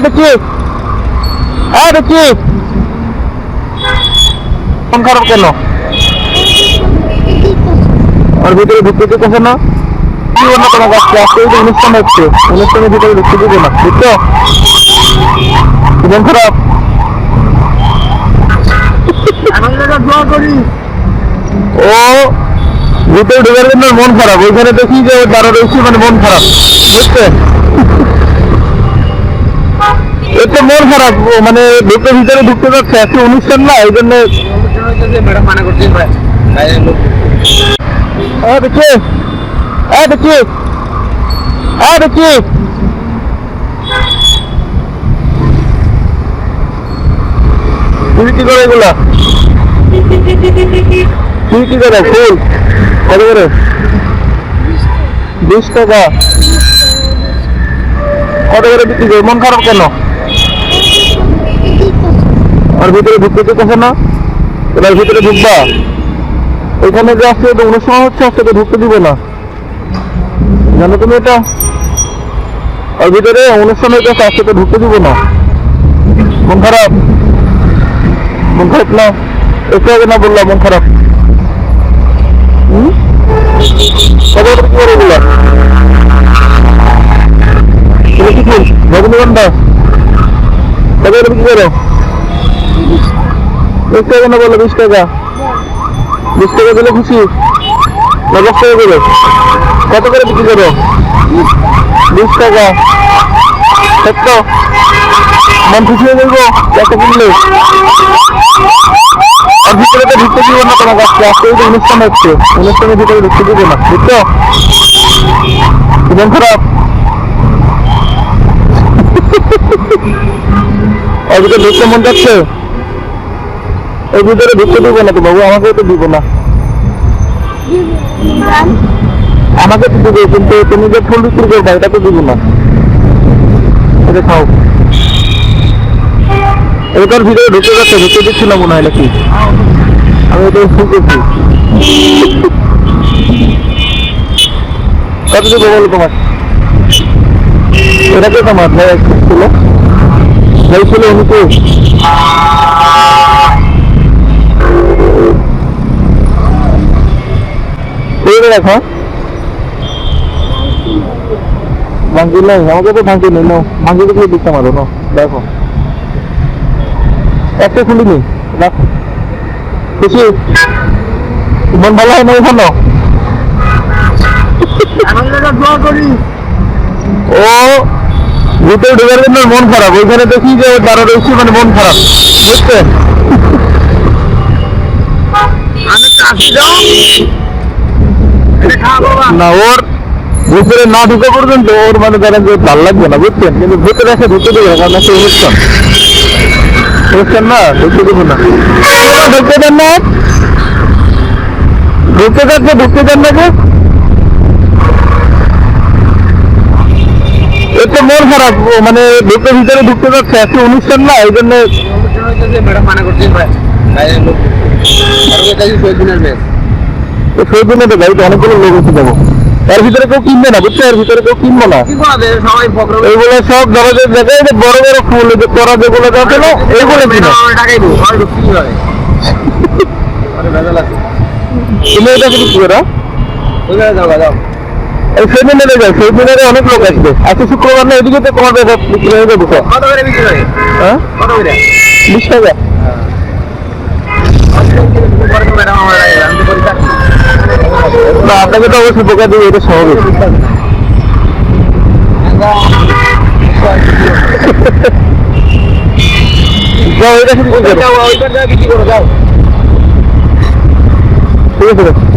দেখি দেখি মন খারাপ কেন? আর ভিতরে ঢুকতে দিতেছে না? কি অন্য কোনো কাজকে আজকে এই যে অনুষ্ঠান হচ্ছে, অনুষ্ঠানের ভিতরে ঢুকতে দিবে না, বুঝছো? মন খারাপ? ও ভিতরে ঢোকার জন্য মন খারাপ, ওইখানে দেখি যে দাঁড়া রয়েছি, মানে মন খারাপ, বুঝছে? এতে মন খারাপ, মানে ঢুকতে ভিতরে ঢুকতে যাচ্ছে, আজকে অনুষ্ঠান না, এই জন্য মানা করছি। দেখি দেখি দেখি তুমি কি করে এগুলা? তুমি কি করে ফুল কত করে? 20 টাকা। কত করে বিক্রি করে? মন খারাপ কেন? আর ভিতরে ঢুকতে দিতেছে না? এবার ভিতরে ঢুকবা? এখানে যে আসছে তো অনুষ্ঠান হচ্ছে, আজকে তো ঢুকতে দিবে না, জানো তুমি এটা? আর ভিতরে অনুষ্ঠান হচ্ছে, আজকে তো ঢুকতে দিব না। মন খারাপ? মন খারাপ না? একটু আগে না বললাম মন খারাপ? কত কি করে বললাম? কি ফুল রজনীগন্ধা কত করে বিক্রি করো? 20 টাকা না বললো? 20 টাকা। 20 টাকা দিলে খুশি না? 10 টাকা করে? কত করে বিক্রি করো? 20 টাকা। সত্য মন খুশি হয়ে যাবো কত কিনলে? আর ভিতরে তো ঢুকতে দিব না তোমার কাছে, আজকে এই যে অনুষ্ঠান হচ্ছে, অনুষ্ঠানের ভিতরে ঢুকতে দিব না, বুঝছো? মন খারাপ? আর ভিতরে ঢুকতে মন যাচ্ছে? এর ভিতরে ঢুকতে দিব না তো বাবু, আমাকেও তো দিব না। আমাকে তো দিবে, কিন্তু তুমি যে ফুল বিক্রি করবা এটা তো দিব না। এটা খাও। এটার ভিতরে ঢুকে যাচ্ছে, ঢুকতে দিচ্ছি না মনে হয় নাকি? আমি এটা ফুল করছি। কত দেবো বলো তোমার? এটাকে তোমার ভাই ছিল, ভাই ছিল উনিকে। দেখো ভাঙ্গি নেই, আমাকে তো ভাঙ্গি নেই, ভাঙ্গি দেখলে দিতে পারো না। দেখো একটা খুলিনি, দেখো খুশি? মন ভালো হয় না এখানে? ও ভিতরে ঢোকার জন্য মন খারাপ, ওইখানে দেখি যে দাঁড়া রয়েছি, মানে মন খারাপ, বুঝছেন? না ওর ভিতরে না ঢুকে পর্যন্ত ওর মানে ধরেন যে ভালো লাগবে না, বুঝছেন? কিন্তু ভিতরে এসে ঢুকে দেবে, কারণ একটা অনুষ্ঠান, অনুষ্ঠান না, ঢুকতে দেবো না। ঢুকতে দেন না? ঢুকতে যাচ্ছে, ঢুকতে দেন নাকি? এতে মন খারাপ, মানে ঢুকতে ভিতরে ঢুকতে যাচ্ছে, একটা অনুষ্ঠান না, এই জন্য মানা করছি। সেইদিনে তো গাড়িতে অনেকগুলো লোক এসে যাবো, এর ভিতরে কেউ কিনবে না, বুঝছো? এর ভিতরে কেউ কিনবো না। এইগুলো সব ধরো যে জায়গায় বড় বড় ফুল, যে তোরা যেগুলো যাচ্ছে না, এইগুলো কিনো। তুমি এটা কি করে? সেই দিনে যাও, সেই দিনে অনেক লোক আসবে। আজকে শুক্রবার না, এদিকে তো তোমার বিক্রি হয়ে যাবে। হ্যাঁ 20 টাকা। না আপনাকে তো অবশ্যই বোকা দিবে, এটা স্বাভাবিক। যাও এটা শুরু করে, ঠিক আছে।